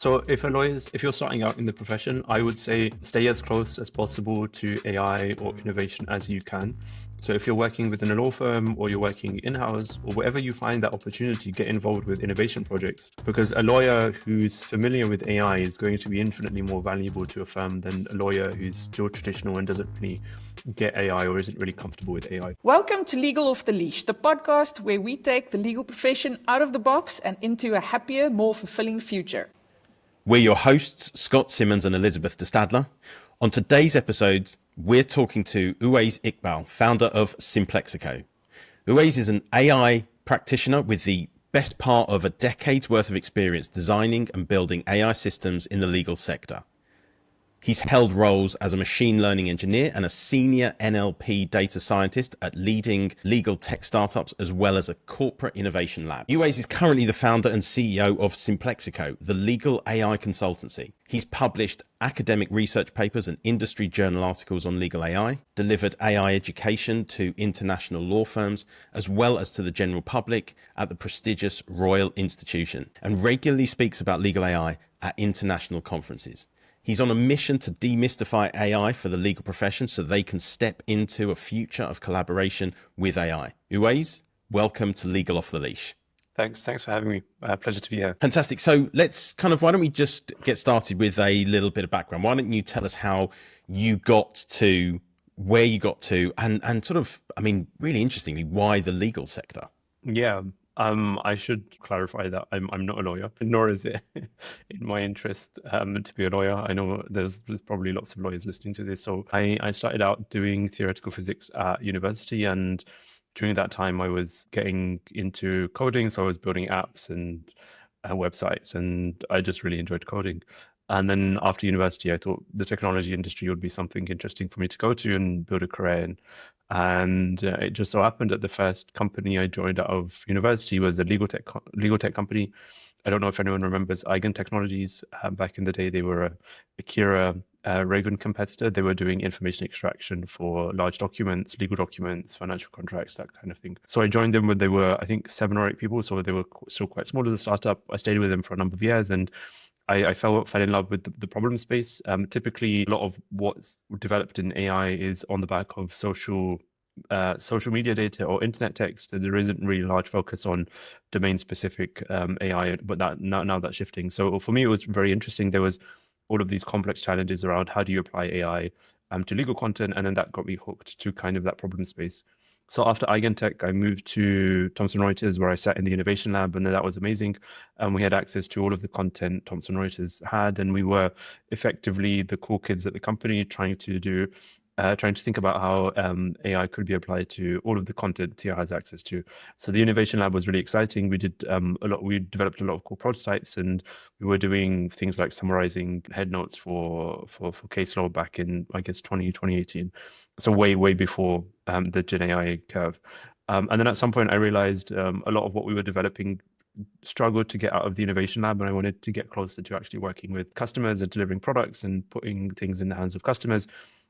So if you're starting out in the profession, I would say stay as close as possible to AI or innovation as you can. So if you're working within a law firm or you're working in-house or wherever you find that opportunity, get involved with innovation projects, because a lawyer who's familiar with AI is going to be infinitely more valuable to a firm than a lawyer who's still traditional and doesn't really get AI or isn't really comfortable with AI. Welcome to Legal Off The Leash, the podcast where we take the legal profession out of the box and into a happier, more fulfilling future. We're your hosts, Scott Simmons and Elizabeth de Stadler. On today's episode, we're talking to Uwais Iqbal, founder of Simplexico. Uwais is an AI practitioner with the best part of a decade's worth of experience designing and building AI systems in the legal sector. He's held roles as a machine learning engineer and a senior NLP data scientist at leading legal tech startups, as well as a corporate innovation lab. Uwais is currently the founder and CEO of Simplexico, the Legal AI Consultancy. He's published academic research papers and industry journal articles on legal AI, delivered AI education to international law firms, as well as to the general public at the prestigious Royal Institution, and regularly speaks about legal AI at international conferences. He's on a mission to demystify AI for the legal profession so they can step into a future of collaboration with AI. Uwais, welcome to Legal Off The Leash. Thanks for having me. Pleasure to be here. Fantastic. So why don't we just get started with a little bit of background? Why don't you tell us how you got to where you got to and really interestingly, why the legal sector? Yeah. I should clarify that I'm not a lawyer, nor is it in my interest to be a lawyer. I know there's probably lots of lawyers listening to this. So I started out doing theoretical physics at university, and during that time I was getting into coding. So I was building apps and websites, and I just really enjoyed coding. And then after university, I thought the technology industry would be something interesting for me to go to and build a career in. And it just so happened that the first company I joined out of university was a legal tech company. I don't know if anyone remembers Eigen Technologies. Back in the day, they were a Akira Raven competitor. They were doing information extraction for large documents, legal documents, financial contracts, that kind of thing. So I joined them when they were, I think, 7 or 8 people. So they were still quite small as a startup. I stayed with them for a number of years, and I fell in love with the problem space. Typically, a lot of what's developed in AI is on the back of social media data or internet text. There isn't really large focus on domain-specific AI, but now that's shifting. So for me, it was very interesting. There was all of these complex challenges around how do you apply AI to legal content, and then that got me hooked to kind of that problem space. So after Eigentech, I moved to Thomson Reuters, where I sat in the innovation lab, and that was amazing. And we had access to all of the content Thomson Reuters had, and we were effectively the cool kids at the company trying to think about how AI could be applied to all of the content TR has access to. So the innovation lab was really exciting. We did we developed a lot of cool prototypes, and we were doing things like summarizing head notes for case law back in, I guess, 2018. So way before the Gen AI curve. And then at some point I realized a lot of what we were developing struggled to get out of the innovation lab, and I wanted to get closer to actually working with customers and delivering products and putting things in the hands of customers.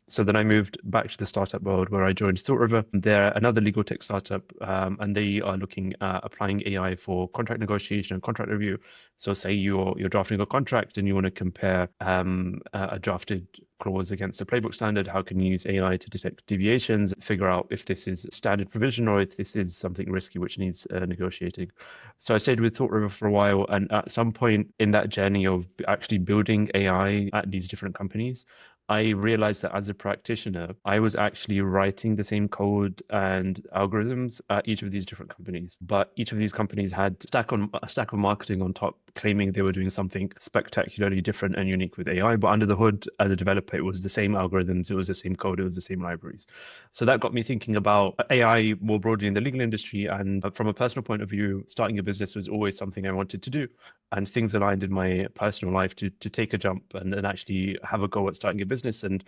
So then I moved back to the startup world, where I joined Thought River. They're another legal tech startup, and they are looking at applying AI for contract negotiation and contract review. So say you're drafting a contract and you want to compare a drafted clause against a playbook standard. How can you use AI to detect deviations, figure out if this is standard provision or if this is something risky which needs negotiating? So I stayed with Thought River for a while, and at some point in that journey of actually building AI at these different companies, I realized that as a practitioner, I was actually writing the same code and algorithms at each of these different companies. But each of these companies had a stack of marketing on top, claiming they were doing something spectacularly different and unique with AI. But under the hood, as a developer, it was the same algorithms, it was the same code, it was the same libraries. So that got me thinking about AI more broadly in the legal industry. And from a personal point of view, starting a business was always something I wanted to do. And things aligned in my personal life to take a jump and actually have a go at starting a business. And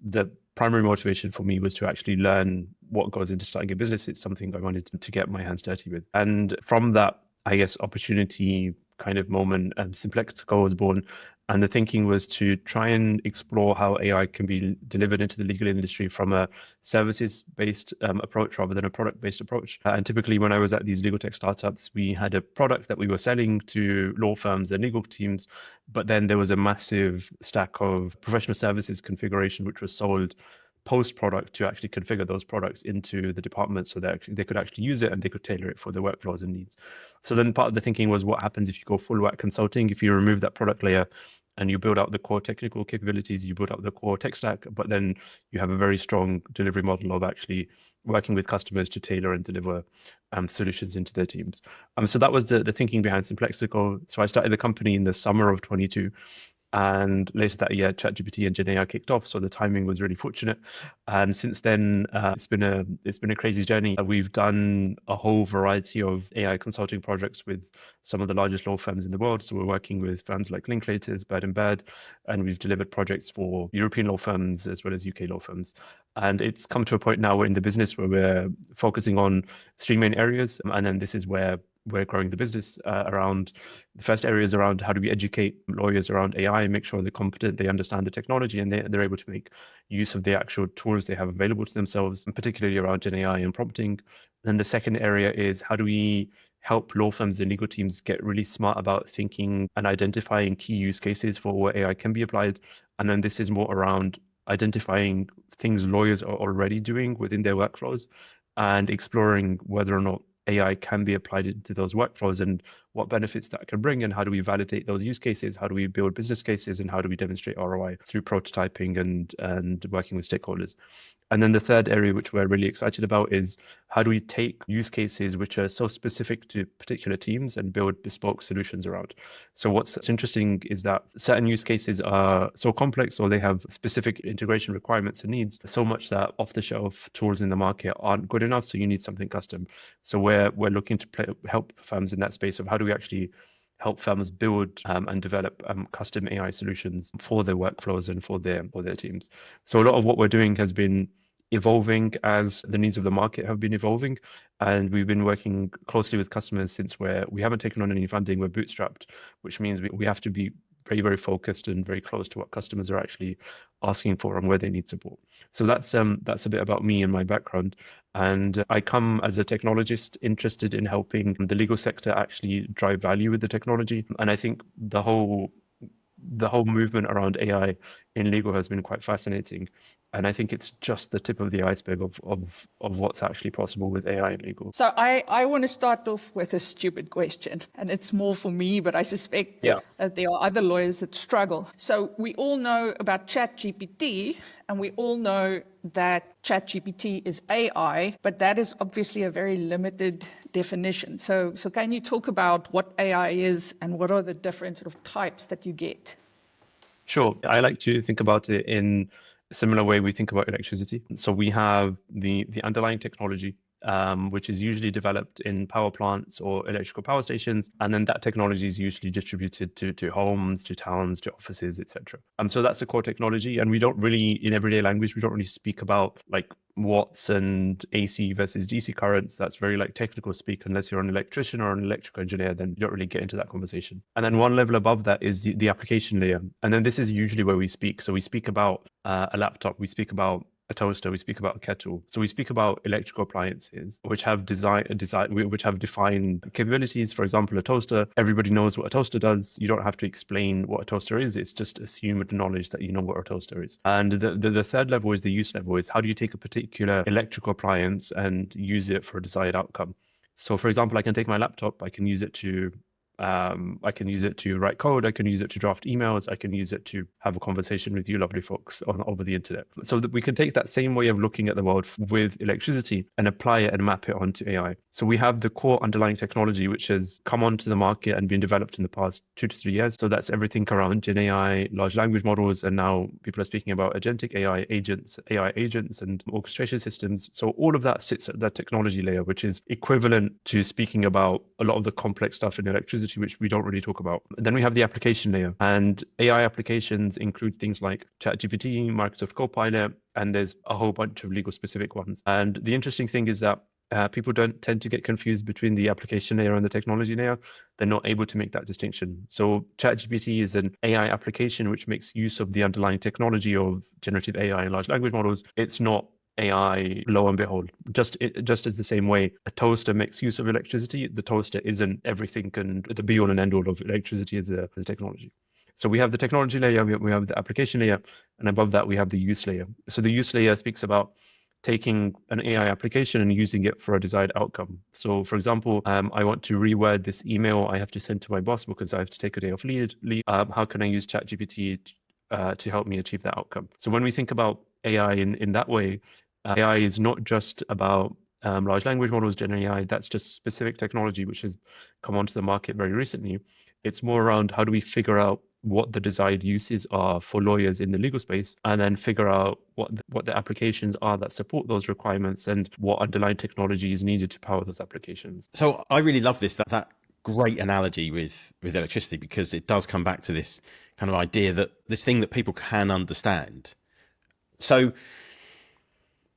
the primary motivation for me was to actually learn what goes into starting a business. It's something I wanted to get my hands dirty with. And from that, I guess, opportunity kind of moment, simplexico was born. And the thinking was to try and explore how AI can be delivered into the legal industry from a services-based approach rather than a product-based approach. And typically, when I was at these legal tech startups, we had a product that we were selling to law firms and legal teams, but then there was a massive stack of professional services configuration which was sold post-product to actually configure those products into the department so that they could actually use it and they could tailor it for their workflows and needs. So then part of the thinking was, what happens if you go full whack consulting, if you remove that product layer and you build out the core technical capabilities, you build out the core tech stack, but then you have a very strong delivery model of actually working with customers to tailor and deliver solutions into their teams. So that was the thinking behind Simplexico. So I started the company in the summer of 22. And later that year, ChatGPT and Gen AI kicked off, so the timing was really fortunate. And since then, it's been a crazy journey. We've done a whole variety of AI consulting projects with some of the largest law firms in the world. So we're working with firms like Linklaters, Bird & Bird, and we've delivered projects for European law firms as well as UK law firms. And it's come to a point now in the business where we're focusing on three main areas, and then this is where we're growing the business around. The first area is around how do we educate lawyers around AI and make sure they're competent, they understand the technology, and they're able to make use of the actual tools they have available to themselves, and particularly around Gen AI and prompting. Then the second area is how do we help law firms and legal teams get really smart about thinking and identifying key use cases for where AI can be applied. And then this is more around identifying things lawyers are already doing within their workflows and exploring whether or not AI can be applied into those workflows and what benefits that can bring, and how do we validate those use cases, how do we build business cases, and how do we demonstrate ROI through prototyping and working with stakeholders. And then the third area, which we're really excited about, is how do we take use cases which are so specific to particular teams and build bespoke solutions around. So what's interesting is that certain use cases are so complex or they have specific integration requirements and needs, so much that off-the-shelf tools in the market aren't good enough, so you need something custom. So we're looking to help firms in that space of how do we actually help firms build and develop custom AI solutions for their workflows and for their teams. So a lot of what we're doing has been evolving as the needs of the market have been evolving, and we've been working closely with customers since we haven't taken on any funding, we're bootstrapped, which means we have to be very, very focused and very close to what customers are actually asking for and where they need support. So that's a bit about me and my background. And I come as a technologist interested in helping the legal sector actually drive value with the technology. And I think the whole movement around AI in legal has been quite fascinating. And I think it's just the tip of the iceberg of what's actually possible with AI in legal. So I want to start off with a stupid question, and it's more for me, but I suspect that there are other lawyers that struggle. So we all know about ChatGPT, and we all know that ChatGPT is AI, but that is obviously a very limited definition. So can you talk about what AI is and what are the different sort of types that you get? Sure. I like to think about it in a similar way we think about electricity. So we have the underlying technology, which is usually developed in power plants or electrical power stations, and then that technology is usually distributed to homes, to towns, to offices, etc. So that's the core technology, and we don't really, in everyday language, we don't really speak about like watts and AC versus DC currents. That's very like technical speak. Unless you're an electrician or an electrical engineer, then you don't really get into that conversation. And then one level above that is the application layer, and then this is usually where we speak. So we speak about a laptop, we speak about a toaster, we speak about a kettle. So we speak about electrical appliances which have which have defined capabilities. For example, a toaster, everybody knows what a toaster does. You don't have to explain what a toaster is. It's just assumed knowledge that you know what a toaster is. And the third level is the use level, is how do you take a particular electrical appliance and use it for a desired outcome. So for example, I can take my laptop, I can use it to write code, I can use it to draft emails, I can use it to have a conversation with you lovely folks over the internet. So that we can take that same way of looking at the world with electricity and apply it and map it onto AI. So we have the core underlying technology which has come onto the market and been developed in the past 2 to 3 years. So that's everything around Gen AI, large language models, and now people are speaking about agentic AI agents and orchestration systems. So all of that sits at that technology layer, which is equivalent to speaking about a lot of the complex stuff in electricity, which we don't really talk about. Then we have the application layer, and AI applications include things like ChatGPT, Microsoft Copilot, and there's a whole bunch of legal specific ones. And the interesting thing is that people don't tend to get confused between the application layer and the technology layer. They're not able to make that distinction. So ChatGPT is an AI application which makes use of the underlying technology of generative AI and large language models. It's not AI, lo and behold. Just as the same way a toaster makes use of electricity, the toaster isn't everything and the be all and end all of electricity as a technology. So we have the technology layer, we have the application layer, and above that we have the use layer. So the use layer speaks about taking an AI application and using it for a desired outcome. So for example, I want to reword this email I have to send to my boss because I have to take a day off leave. How can I use ChatGPT to help me achieve that outcome? So when we think about AI in that way, AI is not just about large language models, Gen AI. That's just specific technology which has come onto the market very recently. It's more around how do we figure out what the desired uses are for lawyers in the legal space, and then figure out what the applications are that support those requirements and what underlying technology is needed to power those applications. So I really love that great analogy with electricity, because it does come back to this kind of idea that this thing that people can understand. So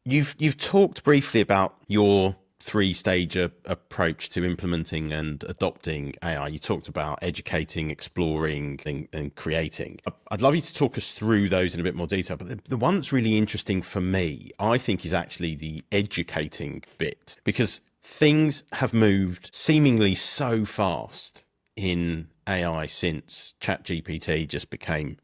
you've talked briefly about your three-stage approach to implementing and adopting AI. You talked about educating, exploring, and creating. I'd love you to talk us through those in a bit more detail. But the one that's really interesting for me, I think, is actually the educating bit, because things have moved seemingly so fast in AI since ChatGPT just became,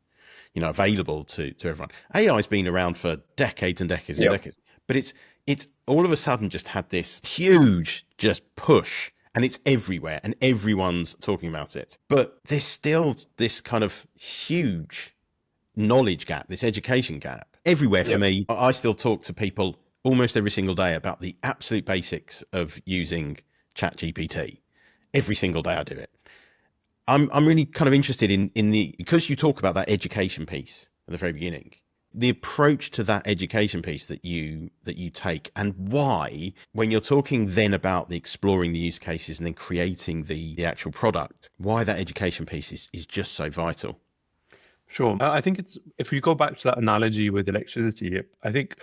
available to everyone. AI has been around for decades and decades and decades, but it's all of a sudden just had this huge just push, and it's everywhere and everyone's talking about it. But there's still this kind of huge knowledge gap, this education gap everywhere for me. I still talk to people almost every single day about the absolute basics of using ChatGPT. Every single day I do it. I'm really kind of interested in because you talk about that education piece at the very beginning, the approach to that education piece that you take, and why, when you're talking then about the exploring the use cases and then creating the actual product, why that education piece is just so vital. Sure. I think if we go back to that analogy with electricity, I think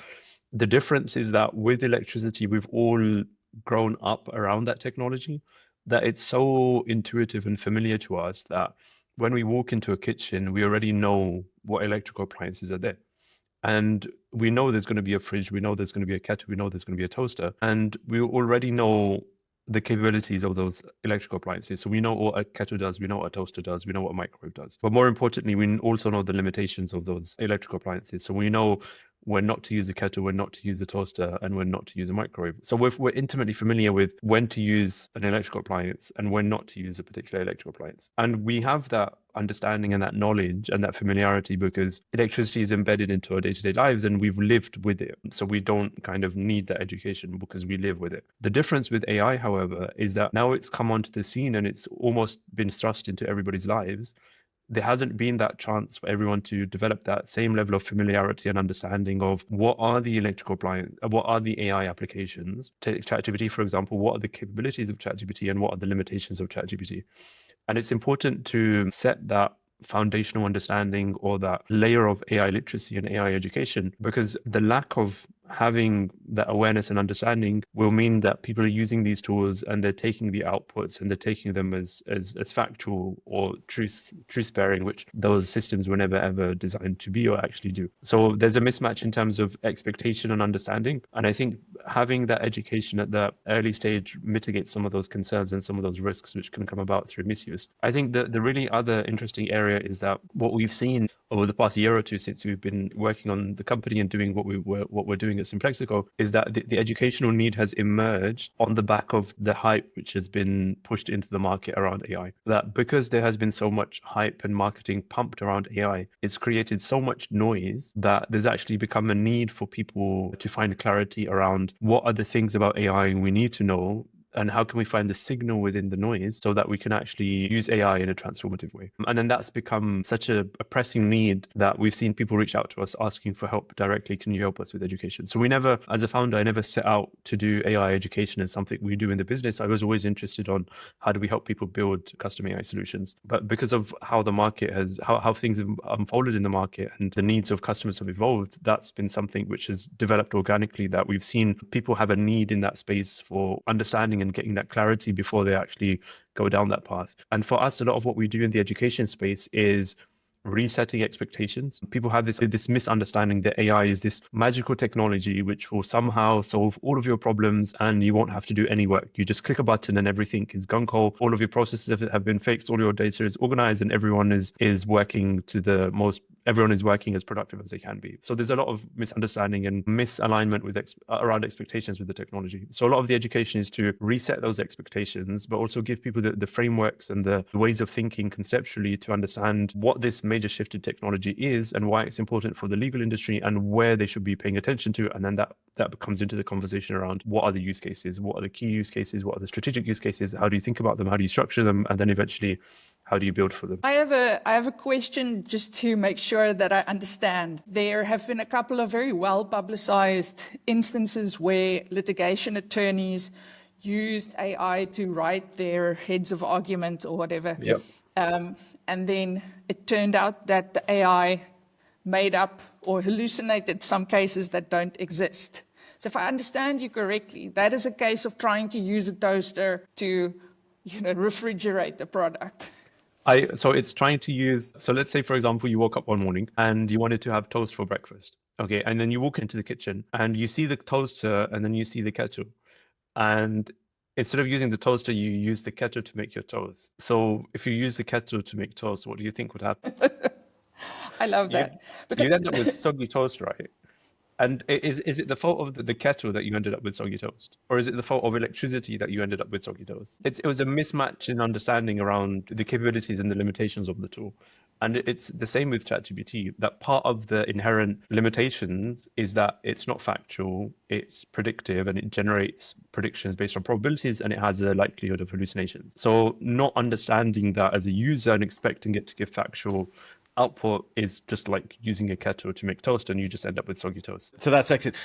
the difference is that with electricity, we've all grown up around that technology, that it's so intuitive and familiar to us that when we walk into a kitchen, we already know what electrical appliances are there. And we know there's going to be a fridge, we know there's going to be a kettle, we know there's going to be a toaster, and we already know the capabilities of those electrical appliances. So we know what a kettle does, we know what a toaster does, we know what a microwave does. But more importantly, we also know the limitations of those electrical appliances. So we know when not to use a kettle, when not to use a toaster, and when not to use a microwave. So we're intimately familiar with when to use an electrical appliance and when not to use a particular electrical appliance. And we have that understanding and that knowledge and that familiarity because electricity is embedded into our day-to-day lives and we've lived with it. So we don't kind of need that education because we live with it. The difference with AI, however, is that now it's come onto the scene and it's almost been thrust into everybody's lives. There hasn't been that chance for everyone to develop that same level of familiarity and understanding of what are the electrical appliances, what are the AI applications. Take ChatGPT, for example, what are the capabilities of ChatGPT and what are the limitations of ChatGPT? And it's important to set that foundational understanding or that layer of AI literacy and AI education, because the lack of having that awareness and understanding will mean that people are using these tools and they're taking the outputs and they're taking them as factual or truth bearing, which those systems were never ever designed to be or actually do. So there's a mismatch in terms of expectation and understanding. And I think having that education at the early stage mitigates some of those concerns and some of those risks which can come about through misuse. I think the really other interesting area is that what we've seen over the past year or two since we've been working on the company and doing what we're doing at Simplexico is that the educational need has emerged on the back of the hype which has been pushed into the market around AI. That because there has been so much hype and marketing pumped around AI, it's created so much noise that there's actually become a need for people to find clarity around what are the things about AI we need to know and how can we find the signal within the noise so that we can actually use AI in a transformative way. And then that's become such a pressing need that we've seen people reach out to us asking for help directly. Can you help us with education? So we never, as a founder, I never set out to do AI education as something we do in the business. I was always interested on how do we help people build custom AI solutions. But because of how the market has, how things have unfolded in the market and the needs of customers have evolved, that's been something which has developed organically, that we've seen people have a need in that space for understanding and getting that clarity before they actually go down that path. And for us, a lot of what we do in the education space is resetting expectations. People have this misunderstanding that AI is this magical technology which will somehow solve all of your problems and you won't have to do any work. You just click a button and everything is gung-ho. All of your processes have been fixed, all your data is organized, and everyone is working to the most, everyone is working as productive as they can be. So there's a lot of misunderstanding and misalignment with around expectations with the technology. So a lot of the education is to reset those expectations, but also give people the frameworks and the ways of thinking conceptually to understand what this major shift in technology is and why it's important for the legal industry and where they should be paying attention to. And then that comes into the conversation around what are the use cases, what are the key use cases, what are the strategic use cases, how do you think about them, how do you structure them, and then eventually how do you build for them? I have a question just to make sure that I understand. There have been a couple of very well publicized instances where litigation attorneys used AI to write their heads of argument or whatever. Yep. And then it turned out that the AI made up or hallucinated some cases that don't exist. So if I understand you correctly, that is a case of trying to use a toaster to, refrigerate the product. So it's trying to use, so let's say, for example, you woke up one morning and you wanted to have toast for breakfast. Okay. And then you walk into the kitchen and you see the toaster and then you see the kettle. And instead of using the toaster, you use the kettle to make your toast. So if you use the kettle to make toast, what do you think would happen? I love that. You'd end up with soggy toast, right? And is it the fault of the kettle that you ended up with soggy toast? Or is it the fault of electricity that you ended up with soggy toast? It was a mismatch in understanding around the capabilities and the limitations of the tool. And it's the same with ChatGPT, that part of the inherent limitations is that it's not factual, it's predictive, and it generates predictions based on probabilities, and it has a likelihood of hallucinations. So not understanding that as a user and expecting it to give factual output is just like using a kettle to make toast, and you just end up with soggy toast. So that's excellent.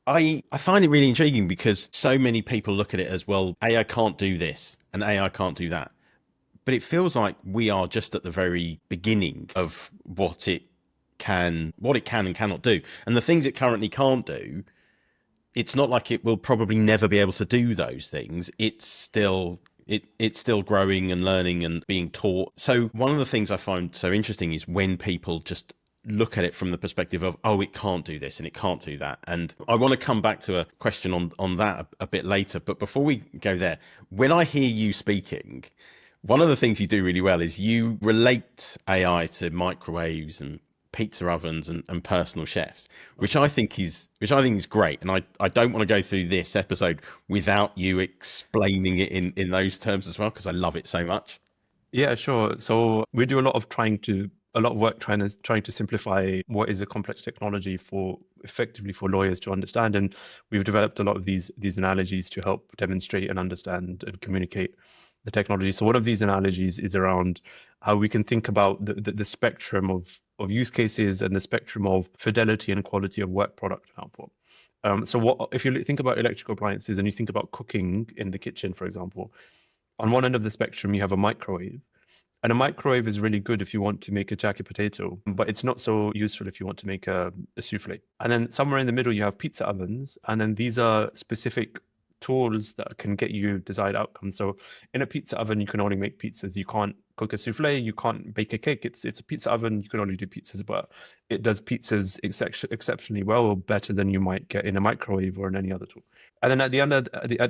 I find it really intriguing because so many people look at it as, well, AI can't do this and AI can't do that. But it feels like we are just at the very beginning of what it can and cannot do. And the things it currently can't do, it's not like it will probably never be able to do those things. It's still growing and learning and being taught. So one of the things I find so interesting is when people just look at it from the perspective of, oh, it can't do this and it can't do that. And I want to come back to a question on that a bit later. But before we go there, when I hear you speaking, one of the things you do really well is you relate AI to microwaves and pizza ovens and personal chefs, which I think is great. And I don't want to go through this episode without you explaining it in those terms as well, because I love it so much. Yeah, sure. So we do a lot of work trying to simplify what is a complex technology effectively for lawyers to understand. And we've developed a lot of these analogies to help demonstrate and understand and communicate the technology. So one of these analogies is around how we can think about the spectrum of use cases and the spectrum of fidelity and quality of work product output. So if you think about electrical appliances and you think about cooking in the kitchen, for example, on one end of the spectrum, you have a microwave. And a microwave is really good if you want to make a jacket potato, but it's not so useful if you want to make a souffle. And then somewhere in the middle, you have pizza ovens. And then these are specific tools that can get you desired outcomes. So in a pizza oven, you can only make pizzas. You can't cook a souffle. You can't bake a cake. It's a pizza oven. You can only do pizzas, but it does pizzas exceptionally well, or better than you might get in a microwave or in any other tool. And then at the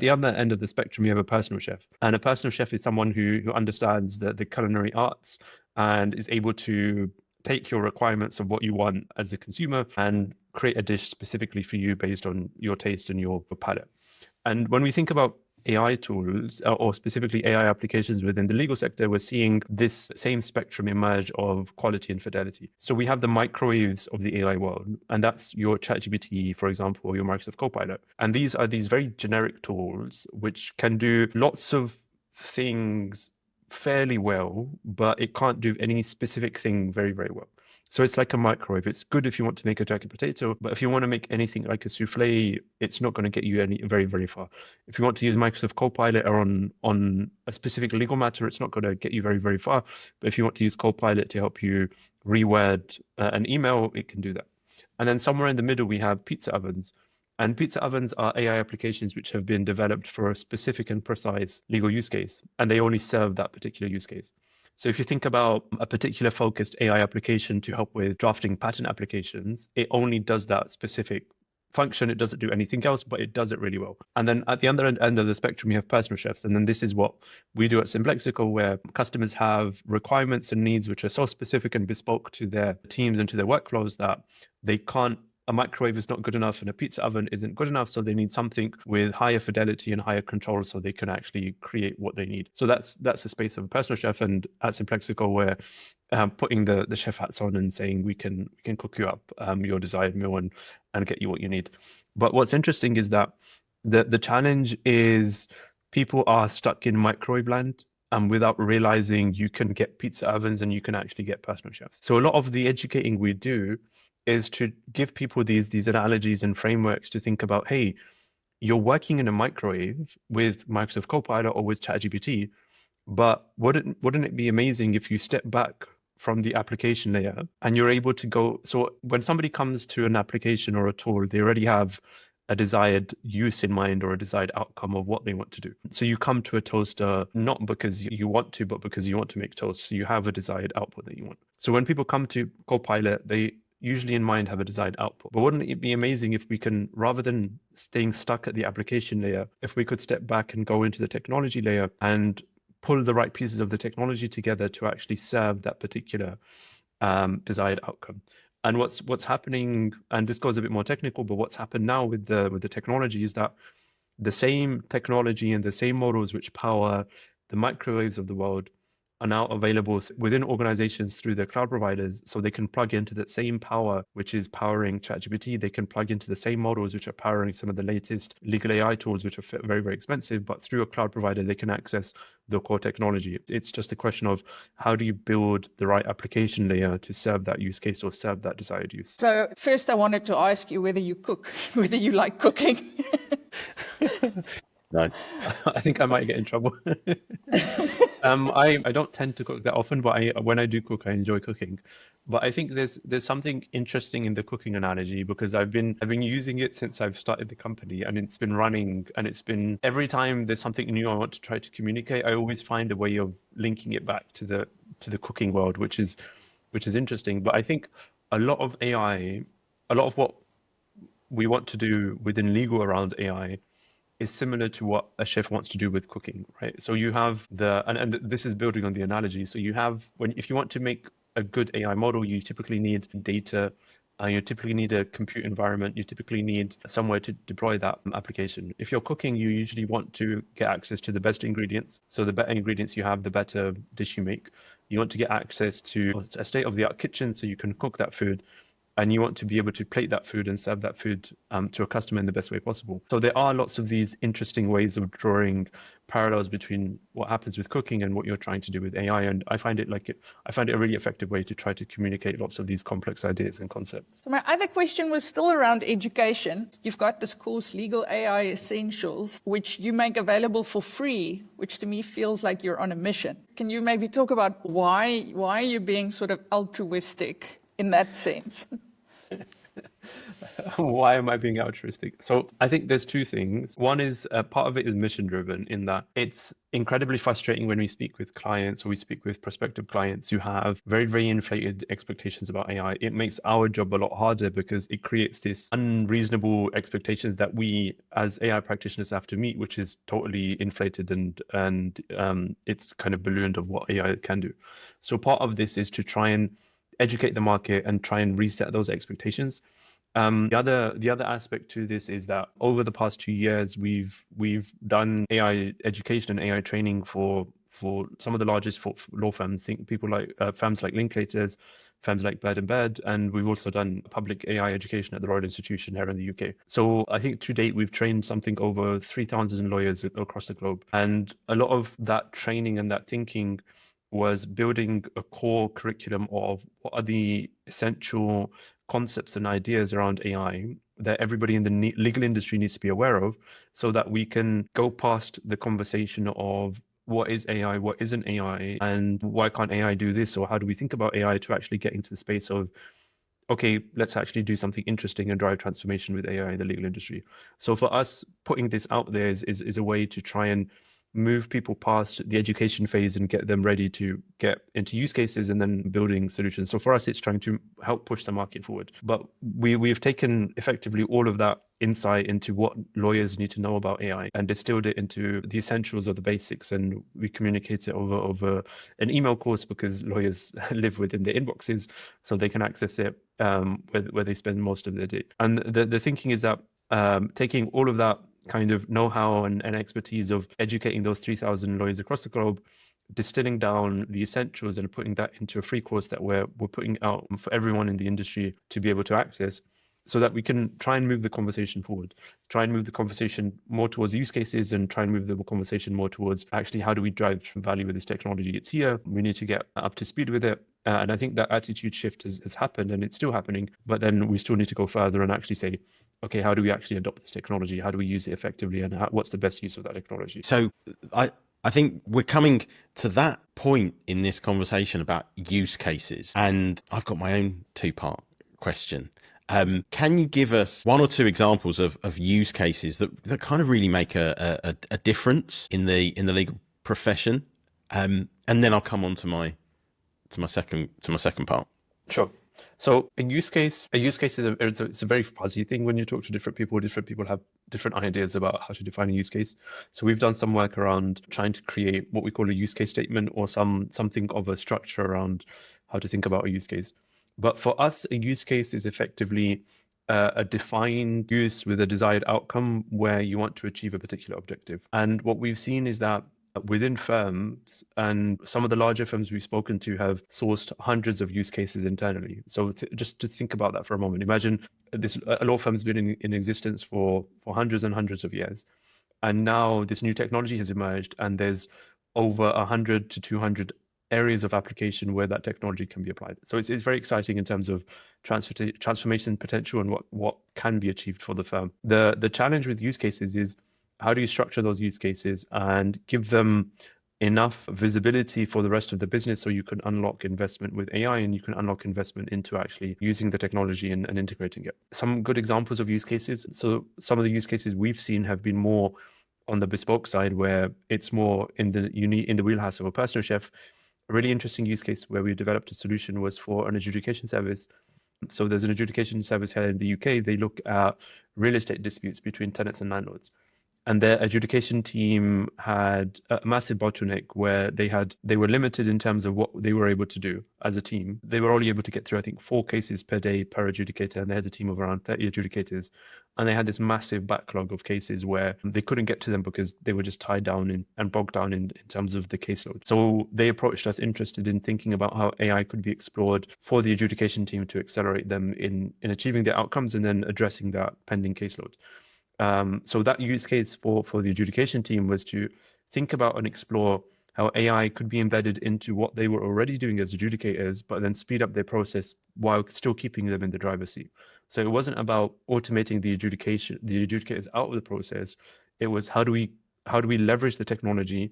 other end of the spectrum, you have a personal chef. And a personal chef is someone who understands the culinary arts and is able to take your requirements of what you want as a consumer and create a dish specifically for you based on your taste and your palate. And when we think about AI tools or specifically AI applications within the legal sector, we're seeing this same spectrum emerge of quality and fidelity. So we have the microwaves of the AI world, and that's your ChatGPT, for example, or your Microsoft Copilot. And these are these very generic tools which can do lots of things fairly well, but it can't do any specific thing very, very well. So it's like a microwave. It's good if you want to make a jacket potato, but if you want to make anything like a souffle, it's not going to get you any very, very far. If you want to use Microsoft Copilot or on a specific legal matter, it's not going to get you very, very far. But if you want to use Copilot to help you reword an email, it can do that. And then somewhere in the middle, we have pizza ovens. And pizza ovens are AI applications which have been developed for a specific and precise legal use case, and they only serve that particular use case. So if you think about a particular focused AI application to help with drafting patent applications, it only does that specific function. It doesn't do anything else, but it does it really well. And then at the other end of the spectrum, you have personal chefs. And then this is what we do at simplexico, where customers have requirements and needs which are so specific and bespoke to their teams and to their workflows that they can't a microwave is not good enough and a pizza oven isn't good enough. So they need something with higher fidelity and higher control so they can actually create what they need. So that's the space of a personal chef. And at simplexico, we're putting the chef hats on and saying we can cook you up your desired meal and get you what you need. But what's interesting is that the challenge is people are stuck in microwave land without realizing you can get pizza ovens and you can actually get personal chefs. So a lot of the educating we do is to give people these analogies and frameworks to think about, hey, you're working in a microwave with Microsoft Copilot or with ChatGPT, but wouldn't it be amazing if you step back from the application layer and you're able to go, so when somebody comes to an application or a tool, they already have a desired use in mind or a desired outcome of what they want to do. So you come to a toaster not because you want to, but because you want to make toast. So you have a desired output that you want. So when people come to Copilot, they usually in mind have a desired output. But wouldn't it be amazing if we can, rather than staying stuck at the application layer, if we could step back and go into the technology layer and pull the right pieces of the technology together to actually serve that particular desired outcome? And what's happening, and this goes a bit more technical, but what's happened now with the technology is that the same technology and the same models which power the microwaves of the world are now available within organizations through their cloud providers, so they can plug into that same power which is powering ChatGPT. They can plug into the same models which are powering some of the latest legal AI tools, which are very, very expensive, but through a cloud provider, they can access the core technology. It's just a question of how do you build the right application layer to serve that use case or serve that desired use. So first I wanted to ask you whether you cook, whether you like cooking. No. I think I might get in trouble. I don't tend to cook that often, but when I do cook, I enjoy cooking. But I think there's something interesting in the cooking analogy because I've been using it since I've started the company, and it's been running, and it's been every time there's something new I want to try to communicate, I always find a way of linking it back to the cooking world, which is interesting. But I think a lot of AI, a lot of what we want to do within legal around AI is similar to what a chef wants to do with cooking, right? So you have and this is building on the analogy. So you have, if you want to make a good AI model, you typically need data, you typically need a compute environment, you typically need somewhere to deploy that application. If you're cooking, you usually want to get access to the best ingredients. So the better ingredients you have, the better dish you make. You want to get access to a state-of-the-art kitchen so you can cook that food. And you want to be able to plate that food and serve that food to a customer in the best way possible. So there are lots of these interesting ways of drawing parallels between what happens with cooking and what you're trying to do with AI. And I find it a really effective way to try to communicate lots of these complex ideas and concepts. So my other question was still around education. You've got this course, Legal AI Essentials, which you make available for free, which to me feels like you're on a mission. Can you maybe talk about why you're being sort of altruistic in that sense? Why am I being altruistic? So I think there's two things. One is part of it is mission driven in that it's incredibly frustrating when we speak with clients or we speak with prospective clients who have very, very inflated expectations about AI. It makes our job a lot harder because it creates this unreasonable expectations that we as AI practitioners have to meet, which is totally inflated and it's kind of ballooned of what AI can do. So part of this is to try and educate the market and try and reset those expectations. The other aspect to this is that over the past 2 years, we've done AI education and AI training for some of the largest law firms. Think people like firms like Linklaters, firms like Bird and Bird, and we've also done public AI education at the Royal Institution here in the UK. So I think to date we've trained something over 3,000 lawyers across the globe, and a lot of that training and that thinking was building a core curriculum of what are the essential concepts and ideas around AI that everybody in the legal industry needs to be aware of, so that we can go past the conversation of what is AI, what isn't AI, and why can't AI do this, or how do we think about AI, to actually get into the space of, okay, let's actually do something interesting and drive transformation with AI in the legal industry. So for us, putting this out there is a way to try and move people past the education phase and get them ready to get into use cases and then building solutions. So for us, it's trying to help push the market forward. But we've taken effectively all of that insight into what lawyers need to know about AI and distilled it into the essentials of the basics, and we communicate it over an email course, because lawyers live within their inboxes, so they can access it where they spend most of their day. And the thinking is that taking all of that kind of know-how and expertise of educating those 3,000 lawyers across the globe, distilling down the essentials and putting that into a free course that we're putting out for everyone in the industry to be able to access, so that we can try and move the conversation forward, try and move the conversation more towards use cases, and try and move the conversation more towards actually how do we drive value with this technology. It's here, we need to get up to speed with it. And I think that attitude shift has happened, and it's still happening, but then we still need to go further and actually say, okay, how do we actually adopt this technology? How do we use it effectively? And what's the best use of that technology? So I think we're coming to that point in this conversation about use cases, and I've got my own two-part question. Can you give us one or two examples of use cases that kind of really make a difference in the legal profession? And then I'll come on to my second part. Sure. So a use case is it's a very fuzzy thing. When you talk to different people have different ideas about how to define a use case. So we've done some work around trying to create what we call a use case statement, or something of a structure around how to think about a use case. But for us, a use case is effectively a defined use with a desired outcome where you want to achieve a particular objective. And what we've seen is that within firms, and some of the larger firms we've spoken to have sourced hundreds of use cases internally. So just to think about that for a moment, imagine a law firm's been in existence for hundreds and hundreds of years. And now this new technology has emerged, and there's over 100 to 200 areas of application where that technology can be applied. So it's very exciting in terms of transformation potential and what can be achieved for the firm. The challenge with use cases is, how do you structure those use cases and give them enough visibility for the rest of the business, so you can unlock investment with AI and you can unlock investment into actually using the technology and integrating it. Some good examples of use cases. So some of the use cases we've seen have been more on the bespoke side, where it's more in the wheelhouse of a personal chef. A really interesting use case where we developed a solution was for an adjudication service. So there's an adjudication service here in the UK. They look at real estate disputes between tenants and landlords. And their adjudication team had a massive bottleneck where they were limited in terms of what they were able to do as a team. They were only able to get through, I think, 4 cases per day per adjudicator, and they had a team of around 30 adjudicators. And they had this massive backlog of cases where they couldn't get to them because they were just tied down and bogged down in terms of the caseload. So they approached us interested in thinking about how AI could be explored for the adjudication team to accelerate them in achieving their outcomes and then addressing that pending caseload. So that use case for the adjudication team was to think about and explore how AI could be embedded into what they were already doing as adjudicators, but then speed up their process while still keeping them in the driver's seat. So it wasn't about automating the adjudicators out of the process. It was how do we leverage the technology,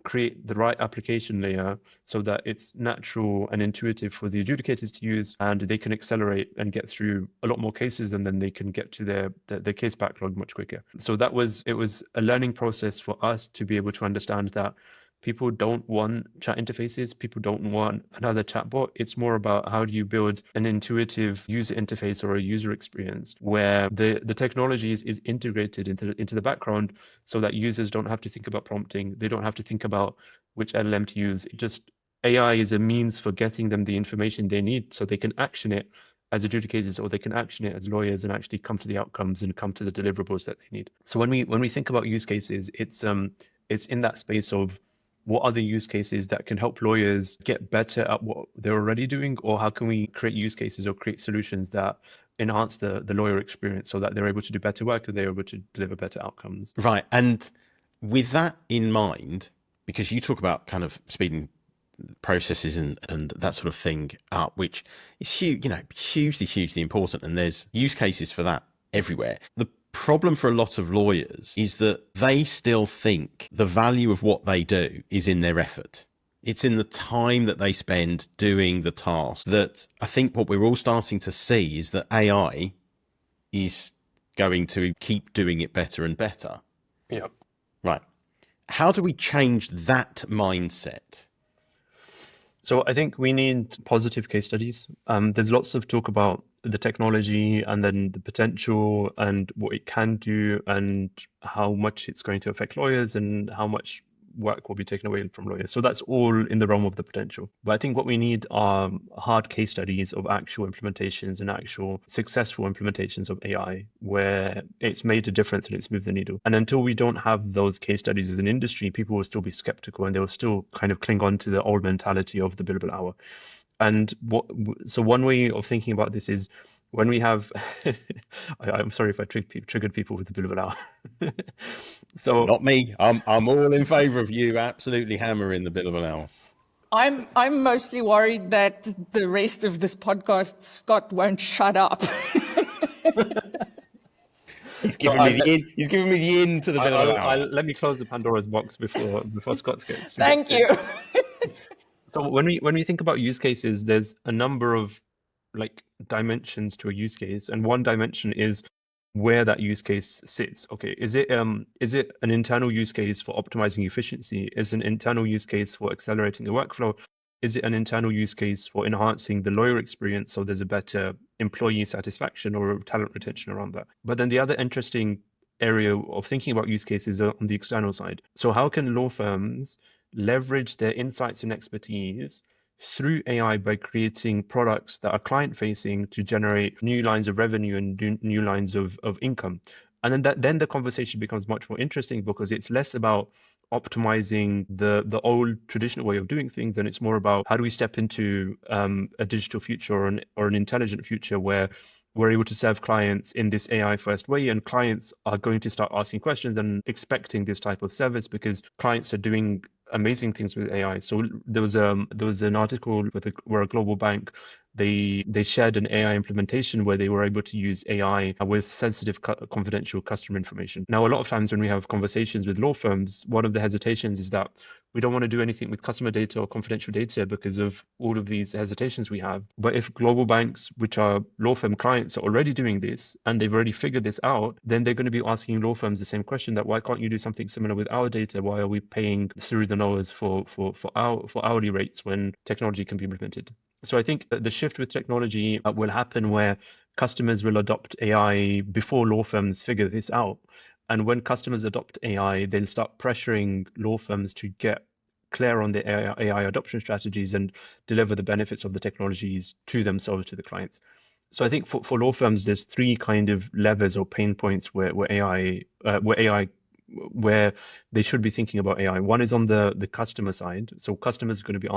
create the right application layer so that it's natural and intuitive for the adjudicators to use, and they can accelerate and get through a lot more cases, and then they can get to their case backlog much quicker. So it was a learning process for us to be able to understand that people don't want chat interfaces. People don't want another chatbot. It's more about how do you build an intuitive user interface or a user experience where the technology is integrated into the background, so that users don't have to think about prompting. They don't have to think about which LLM to use. AI is a means for getting them the information they need so they can action it as adjudicators, or they can action it as lawyers and actually come to the outcomes and come to the deliverables that they need. So when we think about use cases, it's in that space of what are the use cases that can help lawyers get better at what they're already doing, or how can we create use cases or create solutions that enhance the lawyer experience so that they're able to do better work, that they're able to deliver better outcomes. Right. And with that in mind, because you talk about kind of speeding processes and that sort of thing up, which is huge, hugely important. And there's use cases for that everywhere. The problem for a lot of lawyers is that they still think the value of what they do is in their effort. It's in the time that they spend doing the task. That I think what we're all starting to see is that AI is going to keep doing it better and better. Yeah. Right. How do we change that mindset? So I think we need positive case studies. There's lots of talk about the technology and then the potential and what it can do and how much it's going to affect lawyers and how much work will be taken away from lawyers. So that's all in the realm of the potential. But I think what we need are hard case studies of actual implementations and actual successful implementations of AI where it's made a difference and it's moved the needle. And until we don't have those case studies as an industry, people will still be skeptical and they will still kind of cling on to the old mentality of the billable hour. And so one way of thinking about this is when we have, I'm sorry if I triggered people with the billable hour. So not me. I'm all in favour of you absolutely hammering the billable hour. I'm mostly worried that the rest of this podcast, Scott won't shut up. He's giving me the in to the billable hour. Let me close the Pandora's box before Scott gets. Thank you. So when we think about use cases, there's a number of like dimensions to a use case, and one dimension is where that use case sits. Okay, is it an internal use case for optimizing efficiency? Is it an internal use case for accelerating the workflow? Is it an internal use case for enhancing the lawyer experience so there's a better employee satisfaction or talent retention around that? But then the other interesting area of thinking about use cases are on the external side. So how can law firms leverage their insights and expertise through AI by creating products that are client facing to generate new lines of revenue and new lines of income? And then the conversation becomes much more interesting because it's less about optimizing the old traditional way of doing things, and it's more about how do we step into a digital future or an intelligent future where we're able to serve clients in this AI first way, and clients are going to start asking questions and expecting this type of service because clients are doing amazing things with AI. So there was an article where a global bank they shared an AI implementation where they were able to use AI with sensitive confidential customer information. Now, a lot of times when we have conversations with law firms, one of the hesitations is that we don't want to do anything with customer data or confidential data because of all of these hesitations we have. But if global banks, which are law firm clients, are already doing this and they've already figured this out, then they're going to be asking law firms the same question: that why can't you do something similar with our data? Why are we paying through the nose for hourly rates when technology can be implemented? So I think that the shift with technology will happen where customers will adopt AI before law firms figure this out. And when customers adopt AI, they'll start pressuring law firms to get clear on their AI adoption strategies and deliver the benefits of the technologies to themselves, to the clients. So I think for law firms, there's three kind of levers or pain points where they should be thinking about AI. One is on the customer side. So customers are going to be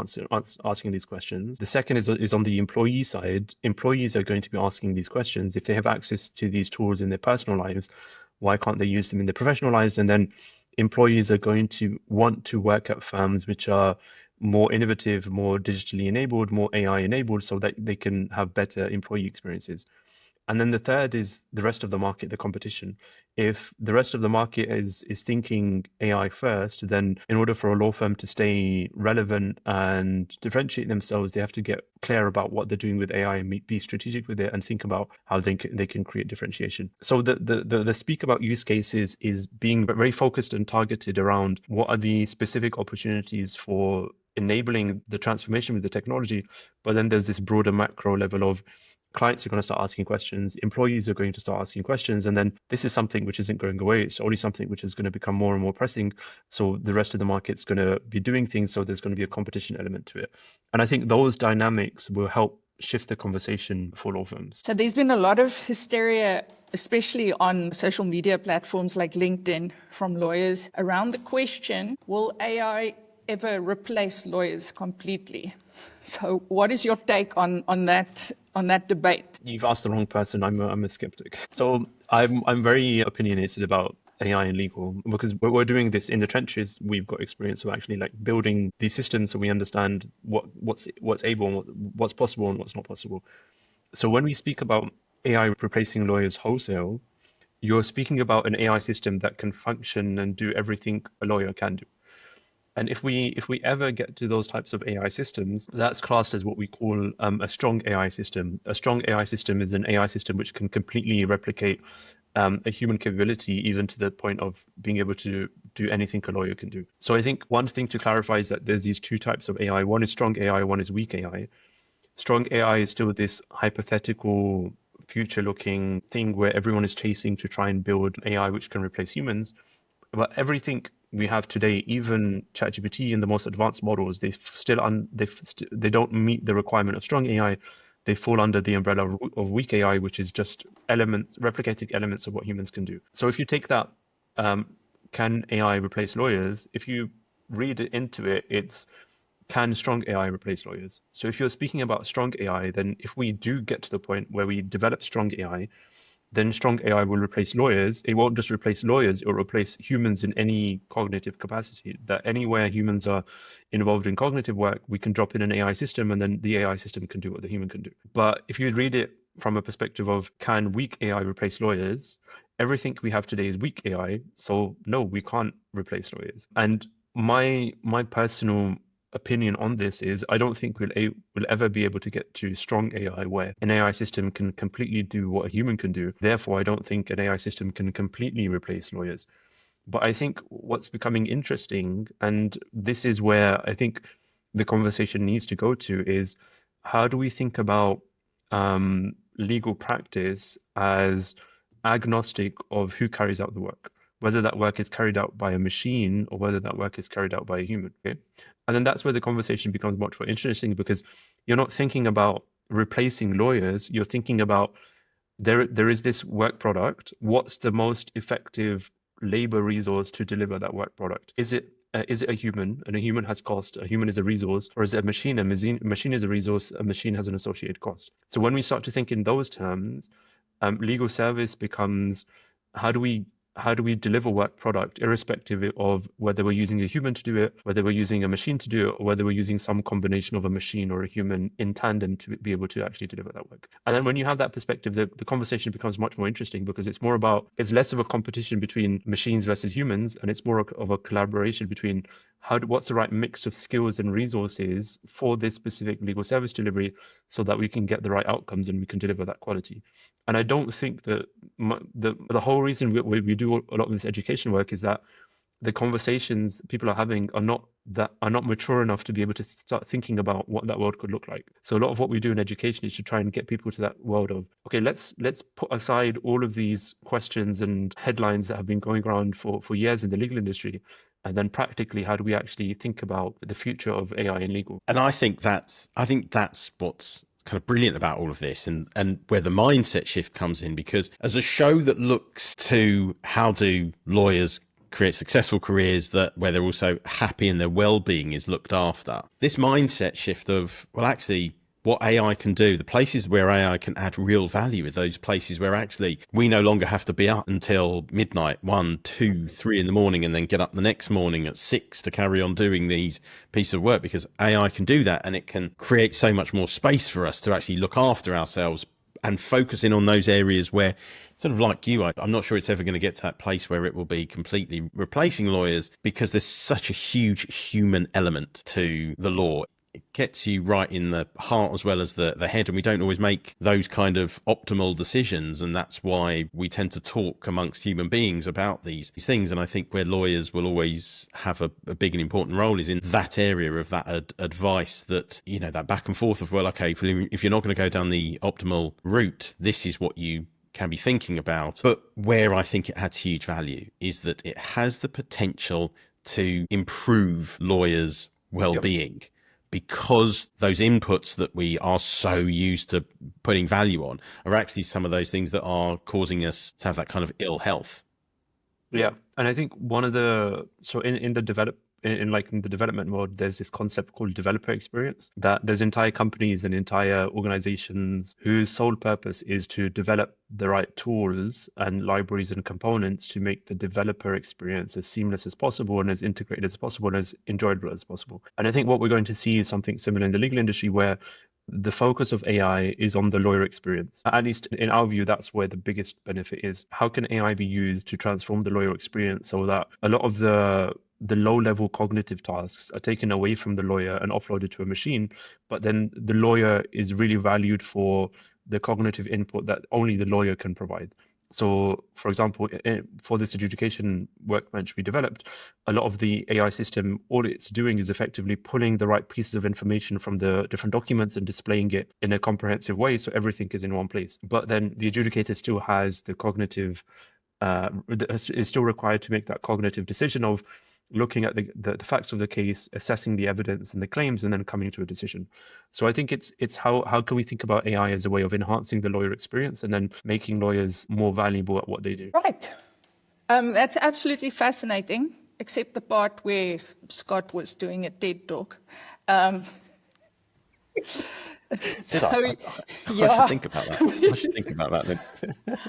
asking these questions. The second is on the employee side. Employees are going to be asking these questions. If they have access to these tools in their personal lives, why can't they use them in their professional lives? And then employees are going to want to work at firms which are more innovative, more digitally enabled, more AI enabled, so that they can have better employee experiences. And then the third is the rest of the market, the competition. If the rest of the market is thinking AI first, then in order for a law firm to stay relevant and differentiate themselves, they have to get clear about what they're doing with AI and be strategic with it and think about how they can create differentiation. So the speak about use cases is being very focused and targeted around what are the specific opportunities for enabling the transformation with the technology. But then there's this broader macro level of clients are going to start asking questions, employees are going to start asking questions, and then this is something which isn't going away. It's only something which is going to become more and more pressing. So the rest of the market's going to be doing things, so there's going to be a competition element to it. And I think those dynamics will help shift the conversation for law firms. So there's been a lot of hysteria, especially on social media platforms like LinkedIn, from lawyers around the question, will AI ever replace lawyers completely? So what is your take on that debate? You've asked the wrong person. I'm a skeptic. So I'm very opinionated about AI and legal because we're doing this in the trenches. We've got experience of actually like building these systems so we understand what's able and what's possible and what's not possible. So when we speak about AI replacing lawyers wholesale, you're speaking about an AI system that can function and do everything a lawyer can do. And if we ever get to those types of AI systems, that's classed as what we call a strong AI system. A strong AI system is an AI system which can completely replicate a human capability, even to the point of being able to do anything a lawyer can do. So I think one thing to clarify is that there's these two types of AI. One is strong AI, one is weak AI. Strong AI is still this hypothetical, future-looking thing where everyone is chasing to try and build AI which can replace humans. But everything we have today, even ChatGPT and the most advanced models, they don't meet the requirement of strong AI. They fall under the umbrella of weak AI, which is just replicating elements of what humans can do. So if you take that, can AI replace lawyers? If you read into it, it's can strong AI replace lawyers? So if you're speaking about strong AI, then if we do get to the point where we develop strong AI, then strong AI will replace lawyers. It won't just replace lawyers, it will replace humans in any cognitive capacity. That anywhere humans are involved in cognitive work, we can drop in an AI system and then the AI system can do what the human can do. But if you read it from a perspective of can weak AI replace lawyers, everything we have today is weak AI. So no, we can't replace lawyers. And my personal opinion on this is I don't think we'll ever be able to get to strong AI where an AI system can completely do what a human can do. Therefore, I don't think an AI system can completely replace lawyers. But I think what's becoming interesting, and this is where I think the conversation needs to go to, is how do we think about legal practice as agnostic of who carries out the work, whether that work is carried out by a machine or whether that work is carried out by a human. Okay? And then that's where the conversation becomes much more interesting because you're not thinking about replacing lawyers, you're thinking about there is this work product. What's the most effective labor resource to deliver that work product? Is it a human, and a human has cost, a human is a resource, or is it a machine? A machine is a resource, a machine has an associated cost. So when we start to think in those terms, legal service becomes how do we deliver work product irrespective of whether we're using a human to do it, whether we're using a machine to do it, or whether we're using some combination of a machine or a human in tandem to be able to actually deliver that work. And then when you have that perspective, the conversation becomes much more interesting because it's less of a competition between machines versus humans, and it's more of a collaboration between what's the right mix of skills and resources for this specific legal service delivery so that we can get the right outcomes and we can deliver that quality. And I don't think that the whole reason we do a lot of this education work is that the conversations people are having are not mature enough to be able to start thinking about what that world could look like. So a lot of what we do in education is to try and get people to that world of, okay, let's put aside all of these questions and headlines that have been going around for years in the legal industry. And then practically, how do we actually think about the future of AI in legal? And I think that's what's kind of brilliant about all of this and where the mindset shift comes in, because as a show that looks to how do lawyers create successful careers where they're also happy and their well-being is looked after, this mindset shift of, well, actually what AI can do, the places where AI can add real value are those places where actually we no longer have to be up until midnight, 1, 2, 3 in the morning, and then get up the next morning at 6 to carry on doing these pieces of work, because AI can do that and it can create so much more space for us to actually look after ourselves and focus in on those areas where, sort of like you, I'm not sure it's ever going to get to that place where it will be completely replacing lawyers, because there's such a huge human element to the law. It gets you right in the heart as well as the head, and we don't always make those kind of optimal decisions, and that's why we tend to talk amongst human beings about these things. And I think where lawyers will always have a big and important role is in that area of that advice, that, you know, that back and forth of, well, okay, if you're not going to go down the optimal route, this is what you can be thinking about. But where I think it adds huge value is that it has the potential to improve lawyers' well-being. Yep. because those inputs that we are so used to putting value on are actually some of those things that are causing us to have that kind of ill health. Yeah, and I think one of the so in the in the development mode, there's this concept called developer experience, that there's entire companies and entire organizations whose sole purpose is to develop the right tools and libraries and components to make the developer experience as seamless as possible and as integrated as possible and as enjoyable as possible. And I think what we're going to see is something similar in the legal industry, where the focus of AI is on the lawyer experience. At least in our view, that's where the biggest benefit is. How can AI be used to transform the lawyer experience so that a lot of the low-level cognitive tasks are taken away from the lawyer and offloaded to a machine, but then the lawyer is really valued for the cognitive input that only the lawyer can provide. So, for example, for this adjudication workbench we developed, a lot of the AI system, all it's doing is effectively pulling the right pieces of information from the different documents and displaying it in a comprehensive way, so everything is in one place. But then the adjudicator still has the cognitive, is still required to make that cognitive decision of looking at the facts of the case, assessing the evidence and the claims, and then coming to a decision. So I think it's how can we think about AI as a way of enhancing the lawyer experience and then making lawyers more valuable at what they do. Right. That's absolutely fascinating, except the part where Scott was doing a TED talk. So, I yeah, should think about that. I should think about that then.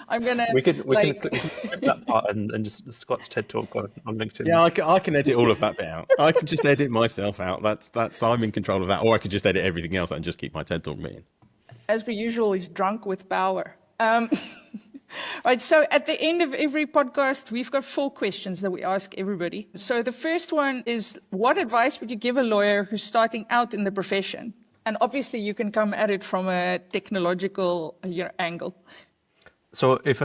I'm gonna We can like, clip that part and just Scott's TED talk on LinkedIn. Yeah, I can edit all of that bit out. I can just edit myself out. That's I'm in control of that. Or I could just edit everything else and just keep my TED talk bit in. as per usual, he's drunk with power. Right, so at the end of every podcast, we've got 4 questions that we ask everybody. So the first one is, what advice would you give a lawyer who's starting out in the profession? And obviously, you can come at it from a technological angle. So if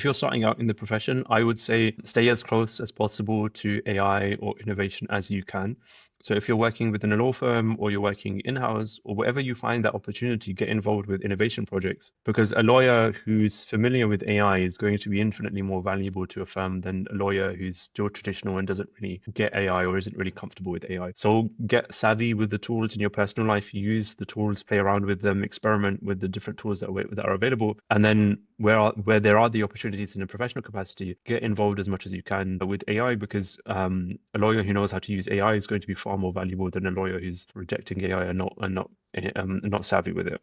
you're starting out in the profession, I would say stay as close as possible to AI or innovation as you can. So if you're working within a law firm or you're working in-house or wherever you find that opportunity, get involved with innovation projects, because a lawyer who's familiar with AI is going to be infinitely more valuable to a firm than a lawyer who's still traditional and doesn't really get AI or isn't really comfortable with AI. So get savvy with the tools in your personal life, use the tools, play around with them, experiment with the different tools that are available, and then where there are the opportunities in a professional capacity, get involved as much as you can with AI, because a lawyer who knows how to use AI is going to be far more valuable than a lawyer who's rejecting AI and not savvy with it.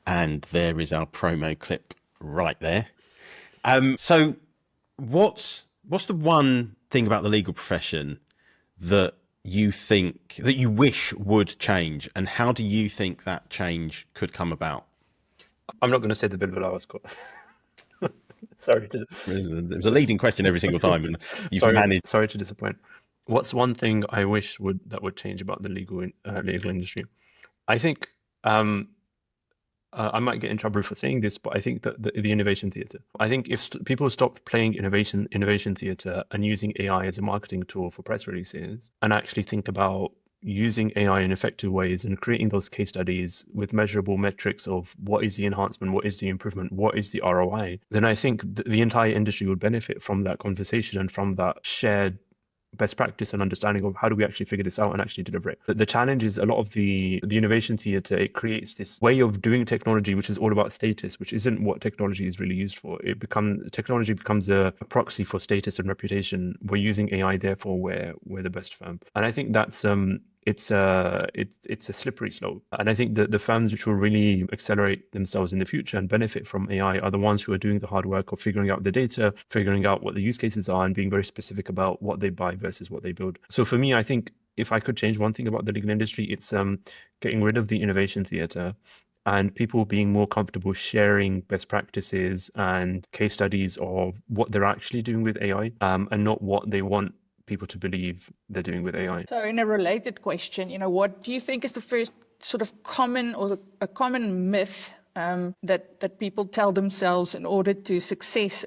And there is our promo clip right there. So what's the one thing about the legal profession that you think that you wish would change, and how do you think that change could come about? I'm not going to say the bill below, Scott. Sorry. It was a leading question every single time, and you've managed. Sorry to disappoint. What's one thing I wish that would change about the legal industry? I think I might get in trouble for saying this, but I think that the innovation theater. I think if people stopped playing innovation theater and using AI as a marketing tool for press releases, and actually think about using AI in effective ways and creating those case studies with measurable metrics of what is the enhancement, what is the improvement, what is the ROI, then I think the entire industry would benefit from that conversation and from that shared best practice and understanding of how do we actually figure this out and actually deliver it. The challenge is a lot of the innovation theater, it creates this way of doing technology which is all about status, which isn't what technology is really used for. Technology becomes a proxy for status and reputation. We're using AI, therefore we're the best firm. And I think that's it's a slippery slope. And I think that the firms which will really accelerate themselves in the future and benefit from AI are the ones who are doing the hard work of figuring out the data, figuring out what the use cases are, and being very specific about what they buy versus what they build. So for me, I think if I could change one thing about the legal industry, it's getting rid of the innovation theater and people being more comfortable sharing best practices and case studies of what they're actually doing with AI, and not what they want people to believe they're doing with AI. So in a related question, what do you think is the first sort of common or a common myth that people tell themselves in order to succeed,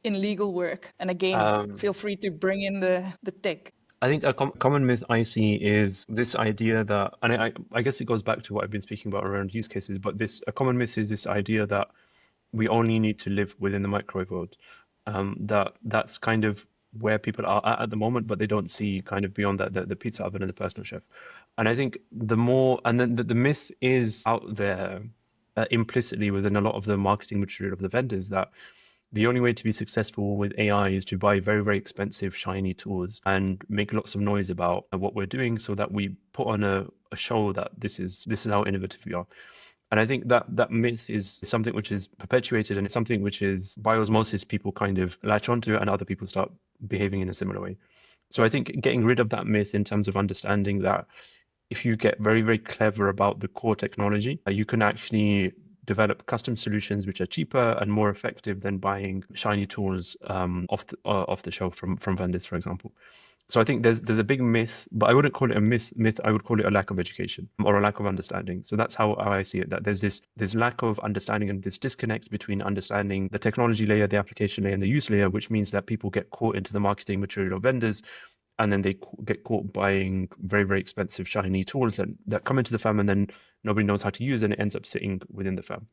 in legal work? And again, feel free to bring in the tech. I think a common myth I see is this idea that, and I guess it goes back to what I've been speaking about around use cases, but a common myth is this idea that we only need to live within the microwave world. That's kind of where people are at the moment, but they don't see kind of beyond that, the pizza oven and the personal chef. And I think the more, and then the myth is out there implicitly within a lot of the marketing material of the vendors that the only way to be successful with AI is to buy very, very expensive, shiny tools and make lots of noise about what we're doing so that we put on a show that this is how innovative we are. And I think that myth is something which is perpetuated, and it's something which is by osmosis people kind of latch onto, and other people start behaving in a similar way. So I think getting rid of that myth in terms of understanding that if you get very, very clever about the core technology, you can actually develop custom solutions which are cheaper and more effective than buying shiny tools off the shelf from vendors, for example. So I think there's a big myth, but I wouldn't call it a myth. I would call it a lack of education or a lack of understanding. So that's how I see it. That there's lack of understanding and this disconnect between understanding the technology layer, the application layer, and the use layer, which means that people get caught into the marketing material of vendors, and then they get caught buying very, very expensive shiny tools that come into the firm, and then nobody knows how to use it, and it ends up sitting within the firm.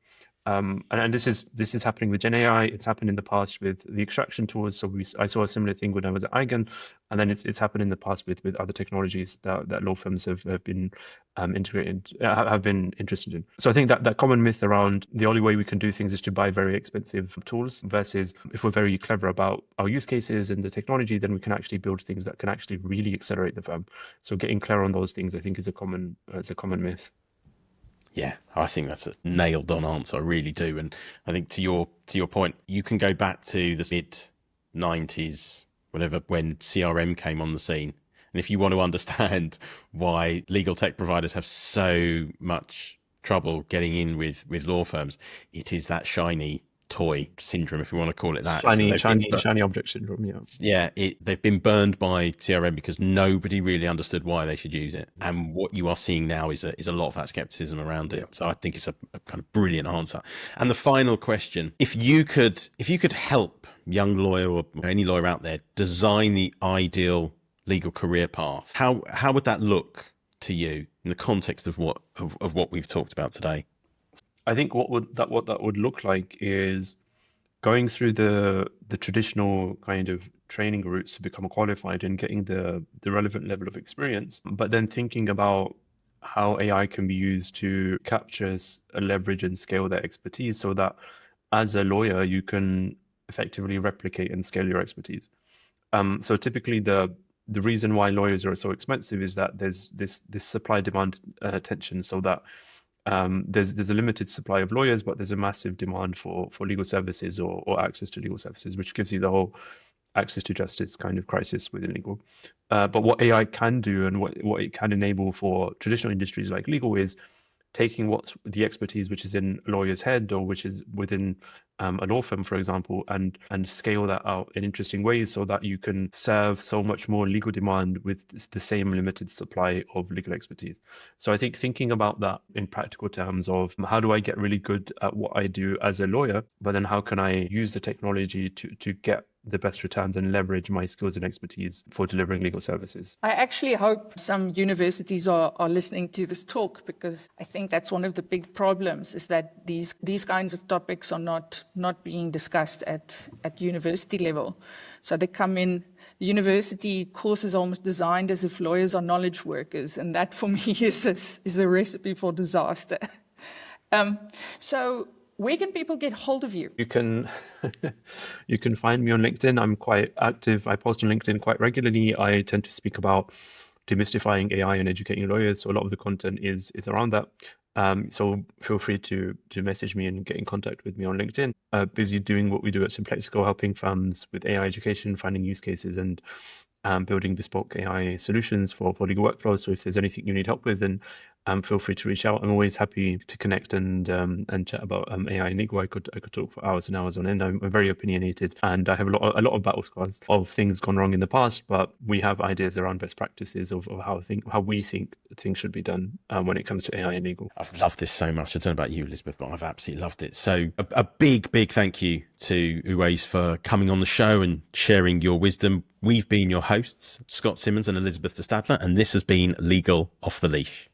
And this is happening with Gen AI. It's happened in the past with the extraction tools. So I saw a similar thing when I was at Eigen, and then it's happened in the past with other technologies that law firms have been integrated, have been interested in. So I think that common myth around the only way we can do things is to buy very expensive tools versus if we're very clever about our use cases and the technology, then we can actually build things that can actually really accelerate the firm. So getting clear on those things, I think, is a common myth. Yeah, I think that's a nailed on answer. I really do. And I think to your point, you can go back to the mid-90s, whatever, when CRM came on the scene. And if you want to understand why legal tech providers have so much trouble getting in with law firms, it is that shiny toy syndrome, if you want to call it that. Shiny object syndrome, yeah. Yeah, they've been burned by CRM because nobody really understood why they should use it. And what you are seeing now is a lot of that skepticism around it. Yeah. So I think it's a kind of brilliant answer. And the final question, if you could help young lawyer or any lawyer out there design the ideal legal career path, how would that look to you in the context of what we've talked about today? I think what that would look like is going through the traditional kind of training routes to become qualified and getting the relevant level of experience, but then thinking about how AI can be used to capture, leverage, and scale that expertise so that as a lawyer you can effectively replicate and scale your expertise. So typically the reason why lawyers are so expensive is that there's this supply demand tension, so that there's a limited supply of lawyers, but there's a massive demand for legal services or access to legal services, which gives you the whole access to justice kind of crisis within legal. But what AI can do and what it can enable for traditional industries like legal is taking what's the expertise which is in a lawyer's head or which is within a law firm, for example, and scale that out in interesting ways so that you can serve so much more legal demand with the same limited supply of legal expertise. So I think thinking about that in practical terms of how do I get really good at what I do as a lawyer, but then how can I use the technology to get the best returns and leverage my skills and expertise for delivering legal services. I actually hope some universities are listening to this talk, because I think that's one of the big problems, is that these kinds of topics are not being discussed at university level. So they come in, the university course is almost designed as if lawyers are knowledge workers, and that for me is a recipe for disaster. So where can people get hold of you? You can find me on LinkedIn. I'm quite active. I post on LinkedIn quite regularly. I tend to speak about demystifying AI and educating lawyers. So a lot of the content is around that. So feel free to message me and get in contact with me on LinkedIn. Busy doing what we do at simplexico, helping firms with AI education, finding use cases, and building bespoke AI solutions for legal workflows. So if there's anything you need help with, then feel free to reach out. I'm always happy to connect and chat about AI and legal. I could talk for hours and hours on end. I'm very opinionated, and I have a lot of battle scars of things gone wrong in the past. But we have ideas around best practices of how we think things should be done when it comes to AI and legal. I've loved this so much. I don't know about you, Elizabeth, but I've absolutely loved it. So a big thank you to Uwais for coming on the show and sharing your wisdom. We've been your hosts, Scott Simmons and Elizabeth de Stadler, and this has been Legal Off the Leash.